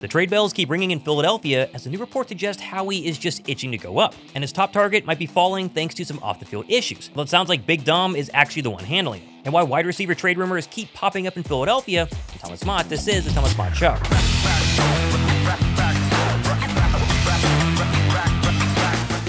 The trade bells keep ringing in Philadelphia as the new report suggests Howie is just itching to go up, and his top target might be falling thanks to some off-the-field issues. Well, it sounds like Big Dom is actually the one handling it. And why wide receiver trade rumors keep popping up in Philadelphia, I'm Thomas Mott, this is the Thomas Mott Show.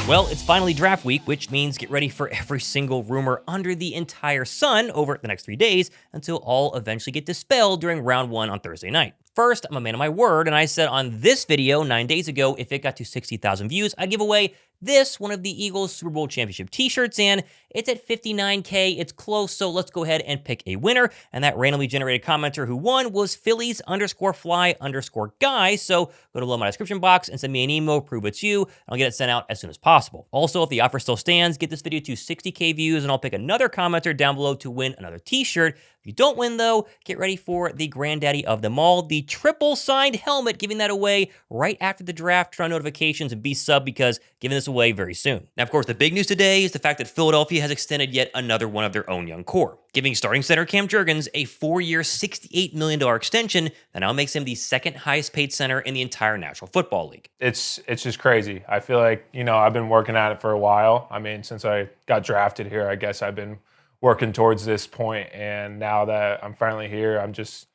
Well, it's finally draft week, which means get ready for every single rumor under the entire sun over the next 3 days until all eventually get dispelled during round 1 on Thursday night. First, I'm a man of my word, and I said on this video 9 days ago, if it got to 60,000 views, I'd give away this, one of the Eagles Super Bowl championship t-shirts, and it's at 59K. It's close, so let's go ahead and pick a winner. And that randomly generated commenter who won was Phillies_fly_guy. So go to below my description box and send me an email, prove it's you, and I'll get it sent out as soon as possible. Also, if the offer still stands, get this video to 60K views, and I'll pick another commenter down below to win another t-shirt. If you don't win, though, get ready for the granddaddy of them all, the triple signed helmet, giving that away right after the draft. Turn on notifications and be sub because giving this away very soon. Now, of course, the big news today is the fact that Philadelphia has extended yet another one of their own young core, giving starting center Cam Jurgens a 4-year, $68 million extension that now makes him the second highest paid center in the entire National Football League. It's just crazy. I feel like, I've been working at it for a while. I mean, since I got drafted here, I guess I've been working towards this point, and now that I'm finally here, I'm just,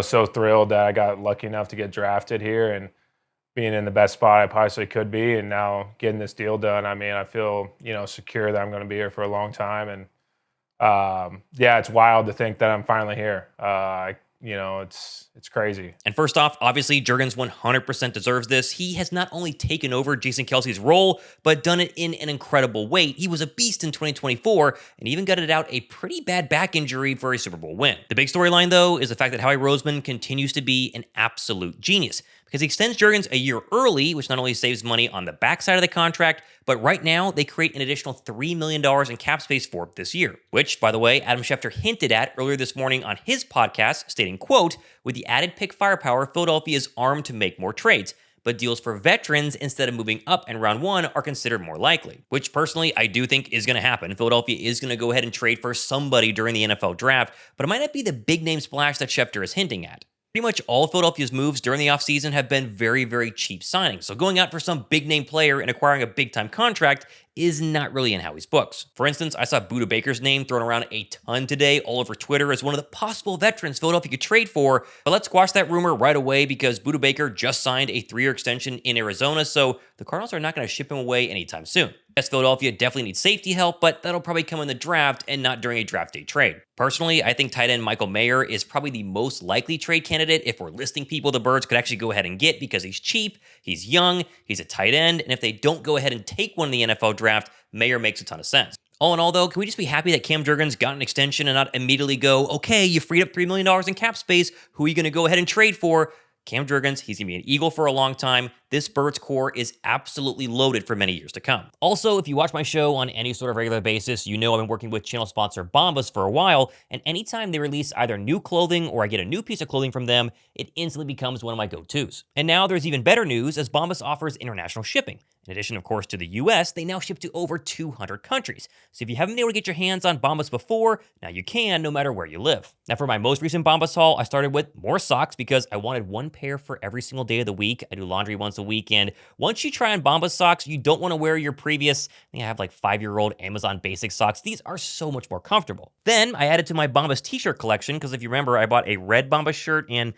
so thrilled that I got lucky enough to get drafted here and being in the best spot I possibly could be, and now getting this deal done. I mean, I feel, secure that I'm going to be here for a long time, and it's wild to think that I'm finally here. It's crazy. And first off, obviously, Jurgens 100% deserves this. He has not only taken over Jason Kelce's role, but done it in an incredible way. He was a beast in 2024 and even gutted out a pretty bad back injury for a Super Bowl win. The big storyline, though, is the fact that Howie Roseman continues to be an absolute genius because he extends Jurgens a year early, which not only saves money on the backside of the contract, but right now they create an additional $3 million in cap space for this year, which, by the way, Adam Schefter hinted at earlier this morning on his podcast, stating, quote, with the added pick firepower, Philadelphia is armed to make more trades, but deals for veterans instead of moving up in round 1 are considered more likely, which personally I do think is going to happen. Philadelphia is going to go ahead and trade for somebody during the NFL draft, but it might not be the big name splash that Schefter is hinting at. Pretty much all of Philadelphia's moves during the offseason have been very, very cheap signings. So going out for some big-name player and acquiring a big-time contract is not really in Howie's books. For instance, I saw Budda Baker's name thrown around a ton today all over Twitter as one of the possible veterans Philadelphia could trade for, but let's squash that rumor right away because Budda Baker just signed a 3-year extension in Arizona, so the Cardinals are not going to ship him away anytime soon. Yes, Philadelphia definitely needs safety help, but that'll probably come in the draft and not during a draft day trade. Personally, I think tight end Michael Mayer is probably the most likely trade candidate if we're listing people the Birds could actually go ahead and get because he's cheap, he's young, he's a tight end, and if they don't go ahead and take one in the NFL draft, Mayer makes a ton of sense. All in all, though, can we just be happy that Cam Jurgens got an extension and not immediately go, okay, you freed up $3 million in cap space, who are you going to go ahead and trade for? Cam Jurgens, he's going to be an Eagle for a long time. This Birds core is absolutely loaded for many years to come. Also, if you watch my show on any sort of regular basis, you know I've been working with channel sponsor Bombas for a while, and anytime they release either new clothing or I get a new piece of clothing from them, it instantly becomes one of my go-tos. And now there's even better news as Bombas offers international shipping. In addition, of course, to the US, they now ship to over 200 countries. So if you haven't been able to get your hands on Bombas before, now you can, no matter where you live. Now, for my most recent Bombas haul, I started with more socks because I wanted one pair for every single day of the week. I do laundry once a week, and once you try on Bombas socks, you don't want to wear your previous, I think I have like 5-year-old Amazon basic socks. These are so much more comfortable. Then I added to my Bombas t-shirt collection because if you remember, I bought a red Bombas shirt, and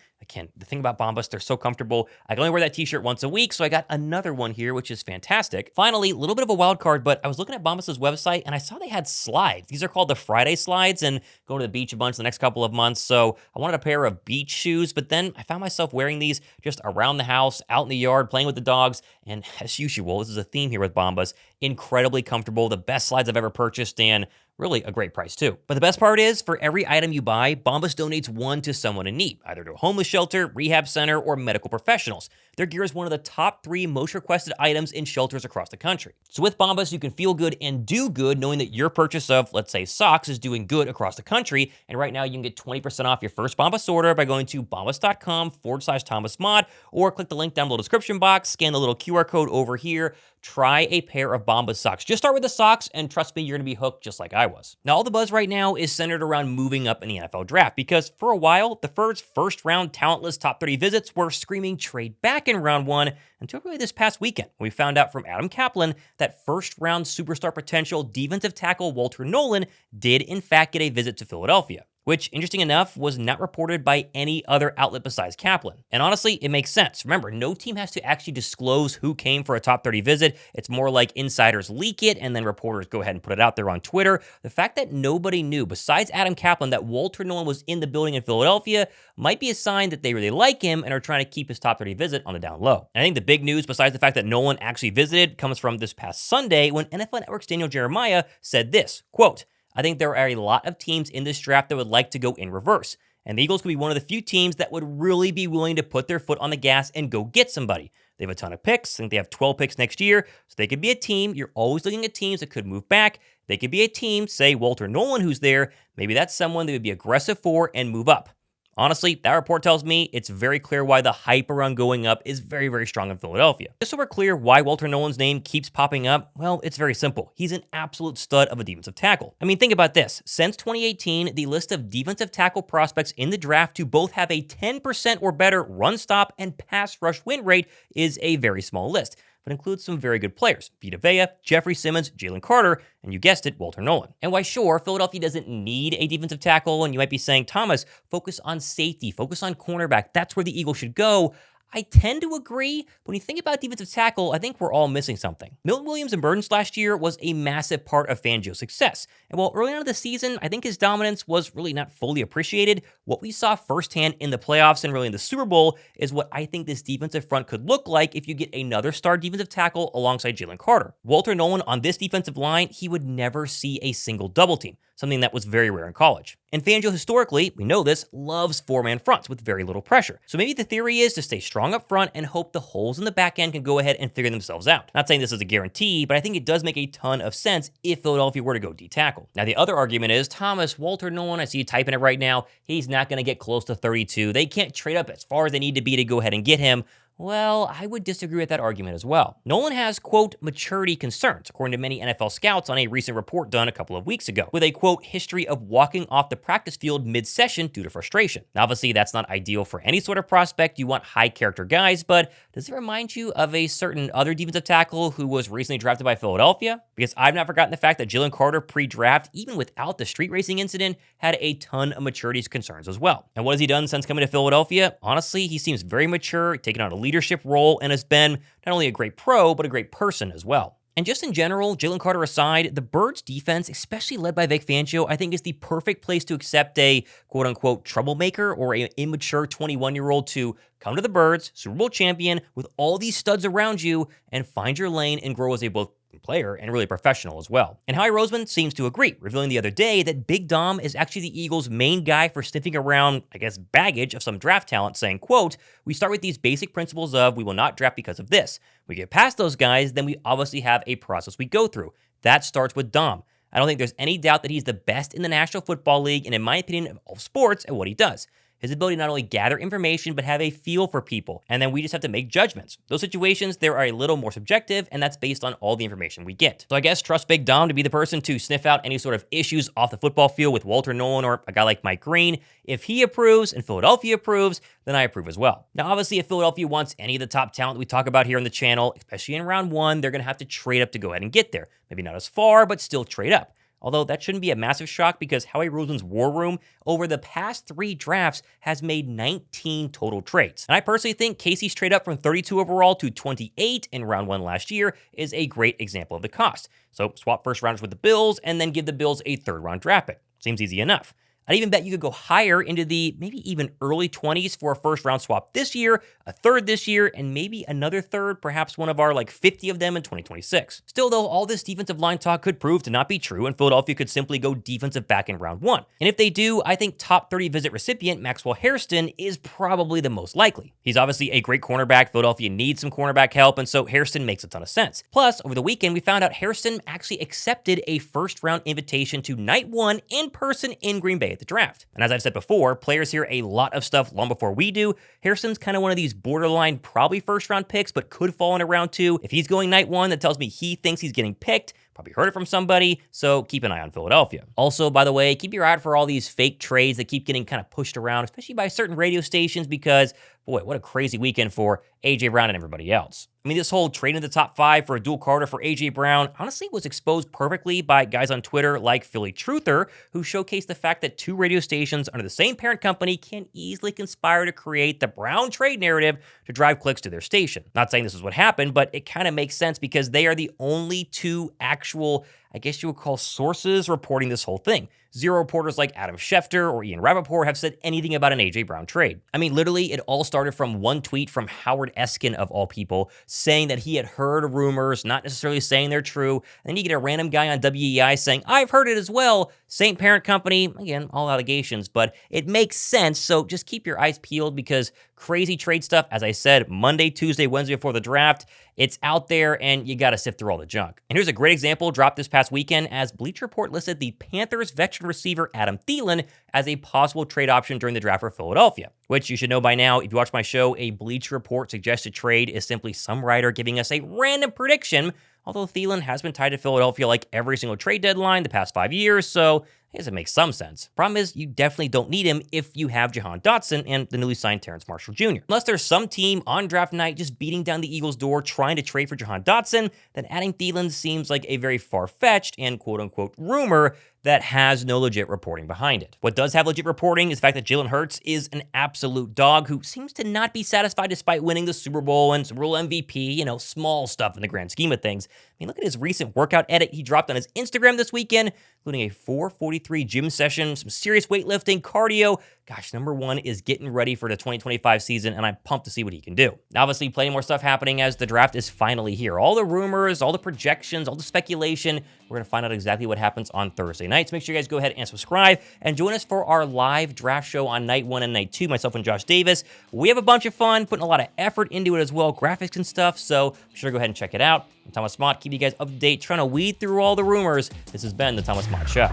the thing about Bombas, they're so comfortable. I can only wear that t-shirt once a week, so I got another one here, which is fantastic. Finally, a little bit of a wild card, but I was looking at Bombas' website, and I saw they had slides. These are called the Friday slides, and going to the beach a bunch the next couple of months, so I wanted a pair of beach shoes, but then I found myself wearing these just around the house, out in the yard, playing with the dogs, and as usual, this is a theme here with Bombas, incredibly comfortable, the best slides I've ever purchased, and really a great price too. But the best part is, for every item you buy, Bombas donates one to someone in need, either to a homeless shelter, rehab center, or medical professionals. Their gear is one of the top 3 most requested items in shelters across the country. So with Bombas, you can feel good and do good knowing that your purchase of, let's say, socks is doing good across the country. And right now you can get 20% off your first Bombas order by going to bombas.com/ThomasMod or click the link down below the description box, scan the little QR code over here, try a pair of Bomba socks. Just start with the socks, and trust me, you're going to be hooked just like I was. Now, all the buzz right now is centered around moving up in the NFL draft because for a while, the first-round talentless top 30 visits were screaming trade back in round 1 until really this past weekend. We found out from Adam Kaplan that first-round superstar potential defensive tackle Walter Nolen did in fact get a visit to Philadelphia, which, interesting enough, was not reported by any other outlet besides Kaplan. And honestly, it makes sense. Remember, no team has to actually disclose who came for a top 30 visit. It's more like insiders leak it, and then reporters go ahead and put it out there on Twitter. The fact that nobody knew, besides Adam Kaplan, that Walter Nolen was in the building in Philadelphia might be a sign that they really like him and are trying to keep his top 30 visit on the down low. And I think the big news, besides the fact that Nolen actually visited, comes from this past Sunday when NFL Network's Daniel Jeremiah said this, quote, "I think there are a lot of teams in this draft that would like to go in reverse, and the Eagles could be one of the few teams that would really be willing to put their foot on the gas and go get somebody. They have a ton of picks. I think they have 12 picks next year, so they could be a team. You're always looking at teams that could move back. They could be a team, say Walter Nolen, who's there. Maybe that's someone they would be aggressive for and move up." Honestly, that report tells me it's very clear why the hype around going up is very, very strong in Philadelphia. Just so we're clear why Walter Nolen's name keeps popping up, well, it's very simple. He's an absolute stud of a defensive tackle. I mean, think about this. Since 2018, the list of defensive tackle prospects in the draft to both have a 10% or better run stop and pass rush win rate is a very small list, but includes some very good players: Vita Vea, Jeffrey Simmons, Jalen Carter, and you guessed it, Walter Nolen. And why, sure, Philadelphia doesn't need a defensive tackle, and you might be saying, Thomas, focus on safety, focus on cornerback. That's where the Eagles should go. I tend to agree, but when you think about defensive tackle, I think we're all missing something. Milton Williams and Burns last year was a massive part of Fangio's success. And while early on in the season, I think his dominance was really not fully appreciated, what we saw firsthand in the playoffs and really in the Super Bowl is what I think this defensive front could look like if you get another star defensive tackle alongside Jalen Carter. Walter Nolen on this defensive line, he would never see a single double team, something that was very rare in college. And Fangio historically, we know this, loves four-man fronts with very little pressure. So maybe the theory is to stay strong up front and hope the holes in the back end can go ahead and figure themselves out. Not saying this is a guarantee, but I think it does make a ton of sense if Philadelphia were to go D-tackle. Now, the other argument is, Thomas, Walter Nolen, I see you typing it right now, he's not going to get close to 32. They can't trade up as far as they need to be to go ahead and get him. Well, I would disagree with that argument as well. Nolen has, quote, maturity concerns, according to many NFL scouts on a recent report done a couple of weeks ago, with a, quote, history of walking off the practice field mid-session due to frustration. Now, obviously, that's not ideal for any sort of prospect. You want high-character guys, but does it remind you of a certain other defensive tackle who was recently drafted by Philadelphia? Because I've not forgotten the fact that Jalen Carter pre-draft, even without the street racing incident, had a ton of maturity concerns as well. And what has he done since coming to Philadelphia? Honestly, he seems very mature, taking on a leadership role, and has been not only a great pro, but a great person as well. And just in general, Jalen Carter aside, the Birds defense, especially led by Vic Fangio, I think is the perfect place to accept a quote-unquote troublemaker or an immature 21-year-old to come to the Birds, Super Bowl champion, with all these studs around you, and find your lane and grow as a both player and really professional as well. And Howie Roseman seems to agree, revealing the other day that Big Dom is actually the Eagles' main guy for sniffing around, I guess, baggage of some draft talent, saying, quote, "We start with these basic principles of we will not draft because of this. We get past those guys, then we obviously have a process we go through. That starts with Dom. I don't think there's any doubt that he's the best in the National Football League and in my opinion of all sports at what he does. His ability to not only gather information, but have a feel for people. And then we just have to make judgments. Those situations, they are a little more subjective, and that's based on all the information we get. So I guess trust Big Dom to be the person to sniff out any sort of issues off the football field with Walter Nolen or a guy like Mike Green. If he approves and Philadelphia approves, then I approve as well. Now, obviously, if Philadelphia wants any of the top talent that we talk about here on the channel, especially in round 1, they're going to have to trade up to go ahead and get there. Maybe not as far, but still trade up. Although that shouldn't be a massive shock because Howie Roseman's war room over the past 3 drafts has made 19 total trades. And I personally think Casey's trade up from 32 overall to 28 in round 1 last year is a great example of the cost. So swap first rounders with the Bills and then give the Bills a 3rd round draft pick. Seems easy enough. I'd even bet you could go higher into the maybe even early 20s for a 1st round swap this year, a 3rd this year, and maybe another 3rd, perhaps one of our 50 of them in 2026. Still though, all this defensive line talk could prove to not be true and Philadelphia could simply go defensive back in round 1. And if they do, I think top 30 visit recipient Maxwell Hairston is probably the most likely. He's obviously a great cornerback. Philadelphia needs some cornerback help, and so Hairston makes a ton of sense. Plus, over the weekend, we found out Hairston actually accepted a 1st round invitation to night 1 in person in Green Bay at the draft. And as I've said before, players hear a lot of stuff long before we do. Harrison's kind of one of these borderline, probably first-round picks, but could fall into round 2. If he's going night 1, that tells me he thinks he's getting picked. Probably heard it from somebody, so keep an eye on Philadelphia. Also, by the way, keep your eye out for all these fake trades that keep getting kind of pushed around, especially by certain radio stations, because, boy, what a crazy weekend for A.J. Brown and everybody else. I mean, this whole trade in the top 5 for a dual Carter for A.J. Brown honestly was exposed perfectly by guys on Twitter like Philly Truther, who showcased the fact that 2 radio stations under the same parent company can easily conspire to create the Brown trade narrative to drive clicks to their station. Not saying this is what happened, but it kind of makes sense because they are the only 2 actual, I guess you would call, sources reporting this whole thing. 0 reporters like Adam Schefter or Ian Rappaport have said anything about an A.J. Brown trade. I mean, literally, it all started from one tweet from Howard Eskin, of all people, saying that he had heard rumors, not necessarily saying they're true. And then you get a random guy on WEI saying, I've heard it as well. Same parent company. Again, all allegations, but it makes sense. So just keep your eyes peeled because crazy trade stuff, as I said, Monday, Tuesday, Wednesday before the draft, it's out there and you got to sift through all the junk. And here's a great example dropped this past weekend as Bleacher Report listed the Panthers veteran receiver Adam Thielen as a possible trade option during the draft for Philadelphia, which you should know by now. If you watch my show, a Bleacher Report suggested trade is simply some writer giving us a random prediction, although Thielen has been tied to Philadelphia like every single trade deadline the past 5 years, so I guess it makes some sense. Problem is, you definitely don't need him if you have Jahan Dotson and the newly signed Terrence Marshall Jr. Unless there's some team on draft night just beating down the Eagles' door trying to trade for Jahan Dotson, then adding Thielen seems like a very far-fetched and quote-unquote rumor that has no legit reporting behind it. What does have legit reporting is the fact that Jalen Hurts is an absolute dog who seems to not be satisfied despite winning the Super Bowl and Super Bowl MVP, small stuff in the grand scheme of things. I mean, look at his recent workout edit he dropped on his Instagram this weekend, including a 4:43 gym session, some serious weightlifting, cardio. Gosh, number 1 is getting ready for the 2025 season, and I'm pumped to see what he can do. Obviously, plenty more stuff happening as the draft is finally here. All the rumors, all the projections, all the speculation. We're going to find out exactly what happens on Thursday night. So make sure you guys go ahead and subscribe and join us for our live draft show on night 1 and night 2, myself and Josh Davis. We have a bunch of fun, putting a lot of effort into it as well, graphics and stuff, so be sure to go ahead and check it out. I'm Thomas Mott, keep you guys up to date, trying to weed through all the rumors. This has been the Thomas Mott Show.